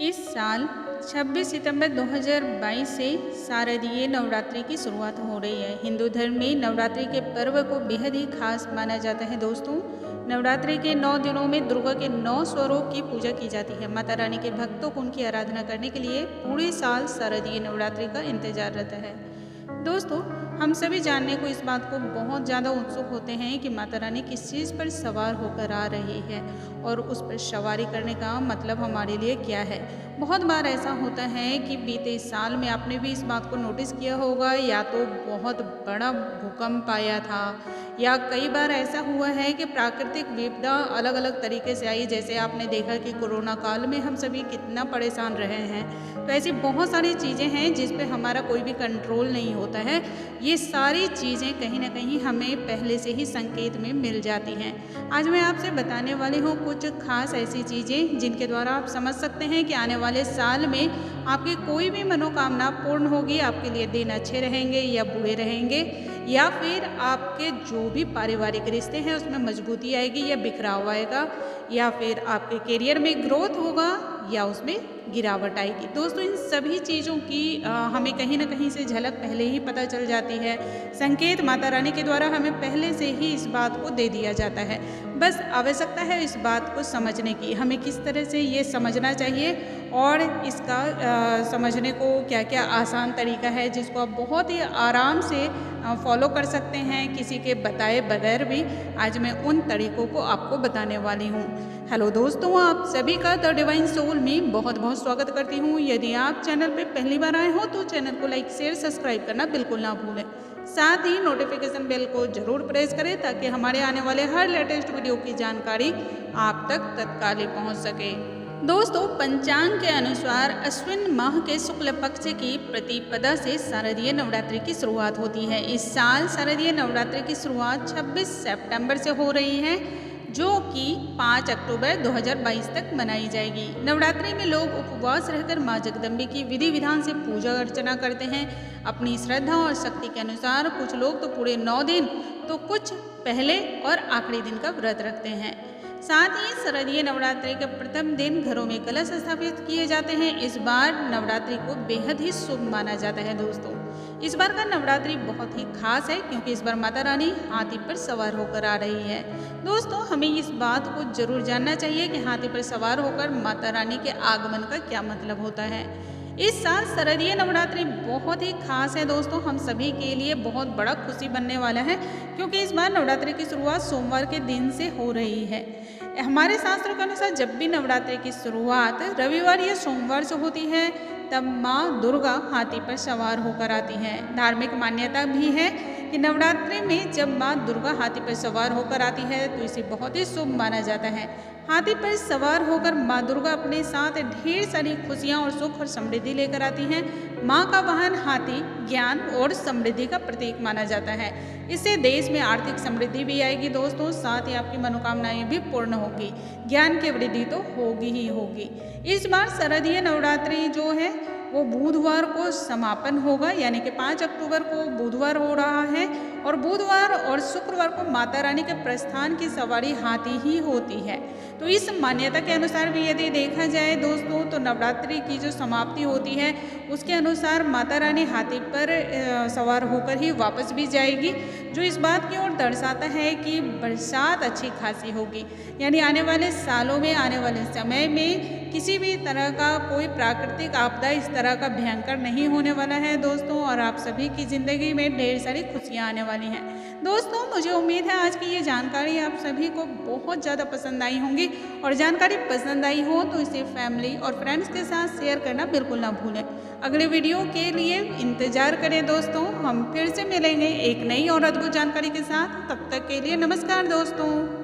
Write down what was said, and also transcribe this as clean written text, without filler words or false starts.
इस साल 26 सितंबर 2022 से शारदीय नवरात्रि की शुरुआत हो रही है। हिंदू धर्म में नवरात्रि के पर्व को बेहद ही खास माना जाता है। दोस्तों, नवरात्रि के 9 दिनों में दुर्गा के 9 स्वरूप की पूजा की जाती है। माता रानी के भक्तों को उनकी आराधना करने के लिए पूरे साल शारदीय नवरात्रि का इंतजार रहता है। दोस्तों, हम सभी जानने को इस बात को बहुत ज़्यादा उत्सुक होते हैं कि माता रानी किस चीज़ पर सवार होकर आ रही है और उस पर सवारी करने का मतलब हमारे लिए क्या है। बहुत बार ऐसा होता है कि बीते साल में आपने भी इस बात को नोटिस किया होगा, या तो बहुत बड़ा भूकंप आया था, या कई बार ऐसा हुआ है कि प्राकृतिक विपदा अलग अलग तरीके से आई। जैसे आपने देखा कि कोरोना काल में हम सभी कितना परेशान रहे हैं। तो ऐसी बहुत सारी चीज़ें हैं जिस पे हमारा कोई भी कंट्रोल नहीं होता है। ये सारी चीज़ें कहीं ना कहीं हमें पहले से ही संकेत में मिल जाती हैं। आज मैं आपसे बताने वाली हूँ कुछ खास ऐसी चीज़ें जिनके द्वारा आप समझ सकते हैं कि आने वाले साल में आपकी कोई भी मनोकामना पूर्ण होगी। आपके लिए दिन अच्छे रहेंगे या बुरे रहेंगे, या फिर आपके जो भी पारिवारिक रिश्ते हैं उसमें मजबूती आएगी या बिखराव आएगा, या फिर आपके करियर में ग्रोथ होगा या उसमें गिरावट आएगी। दोस्तों, इन सभी चीज़ों की हमें कहीं ना कहीं से झलक पहले ही पता चल जाती है। संकेत माता रानी के द्वारा हमें पहले से ही इस बात को दे दिया जाता है। बस आवश्यकता है इस बात को समझने की। हमें किस तरह से ये समझना चाहिए और इसका समझने को क्या क्या आसान तरीका है जिसको आप बहुत ही आराम से फॉलो कर सकते हैं किसी के बताए बगैर भी। आज मैं उन तरीकों को आपको बताने वाली हूँ। हेलो दोस्तों, आप सभी का द डिवाइन सोल में बहुत बहुत स्वागत करती हूँ। यदि आप चैनल पे पहली बार आए हो तो चैनल को लाइक शेयर सब्सक्राइब करना बिल्कुल ना भूलें। साथ ही नोटिफिकेशन बेल को जरूर प्रेस करें ताकि हमारे आने वाले हर लेटेस्ट वीडियो की जानकारी आप तक तत्काल ही पहुँच सके। दोस्तों, पंचांग के अनुसार अश्विन माह के शुक्ल पक्ष की प्रतिपदा से शारदीय नवरात्रि की शुरुआत होती है। इस साल शारदीय नवरात्रि की शुरुआत 26 सितंबर से हो रही है, जो कि 5 अक्टूबर 2022 तक मनाई जाएगी। नवरात्रि में लोग उपवास रहकर मां जगदम्बे की विधि विधान से पूजा अर्चना करते हैं। अपनी श्रद्धा और शक्ति के अनुसार कुछ लोग तो पूरे 9 दिन, तो कुछ पहले और आखिरी दिन का व्रत रखते हैं। साथ ही शारदीय नवरात्रि के प्रथम दिन घरों में कलश स्थापित किए जाते हैं। इस बार नवरात्रि को बेहद ही शुभ माना जाता है। दोस्तों, इस बार का नवरात्रि बहुत ही खास है क्योंकि इस बार माता रानी हाथी पर सवार होकर आ रही है। दोस्तों, हमें इस बात को जरूर जानना चाहिए कि हाथी पर सवार होकर माता रानी के आगमन का क्या मतलब होता है। इस साल शारदीय नवरात्रि बहुत ही खास है। दोस्तों, हम सभी के लिए बहुत बड़ा खुशी बनने वाला है क्योंकि इस बार नवरात्रि की शुरुआत सोमवार के दिन से हो रही है। हमारे शास्त्रों के अनुसार जब भी नवरात्रि की शुरुआत रविवार या सोमवार से होती है तब माँ दुर्गा हाथी पर सवार होकर आती हैं। धार्मिक मान्यता भी है कि नवरात्रि में जब माँ दुर्गा हाथी पर सवार होकर आती है तो इसे बहुत ही शुभ माना जाता है। हाथी पर सवार होकर माँ दुर्गा अपने साथ ढेर सारी खुशियाँ और सुख और समृद्धि लेकर आती हैं। माँ का वाहन हाथी ज्ञान और समृद्धि का प्रतीक माना जाता है। इससे देश में आर्थिक समृद्धि भी आएगी। दोस्तों, साथ ही आपकी मनोकामनाएं भी पूर्ण होगी। ज्ञान की वृद्धि तो होगी ही होगी। इस बार शारदीय नवरात्रि जो है वो बुधवार को समापन होगा, यानी कि 5 अक्टूबर को बुधवार हो रहा है, और बुधवार और शुक्रवार को माता रानी के प्रस्थान की सवारी हाथी ही होती है। तो इस मान्यता के अनुसार भी यदि देखा जाए दोस्तों, तो नवरात्रि की जो समाप्ति होती है उसके अनुसार माता रानी हाथी पर सवार होकर ही वापस भी जाएगी, जो इस बात की ओर दर्शाता है कि बरसात अच्छी खासी होगी। यानी आने वाले सालों में, आने वाले समय में किसी भी तरह का कोई प्राकृतिक आपदा इस तरह का भयंकर नहीं होने वाला है दोस्तों, और आप सभी की ज़िंदगी में ढेर सारी खुशियाँ आने वाली हैं। दोस्तों, मुझे उम्मीद है आज की ये जानकारी आप सभी को बहुत ज़्यादा पसंद आई होंगी, और जानकारी पसंद आई हो तो इसे फैमिली और फ्रेंड्स के साथ शेयर करना बिल्कुल ना भूलें। अगले वीडियो के लिए इंतज़ार करें दोस्तों। हम फिर से मिलेंगे एक नई और अद्भुत जानकारी के साथ। तब तक के लिए नमस्कार दोस्तों।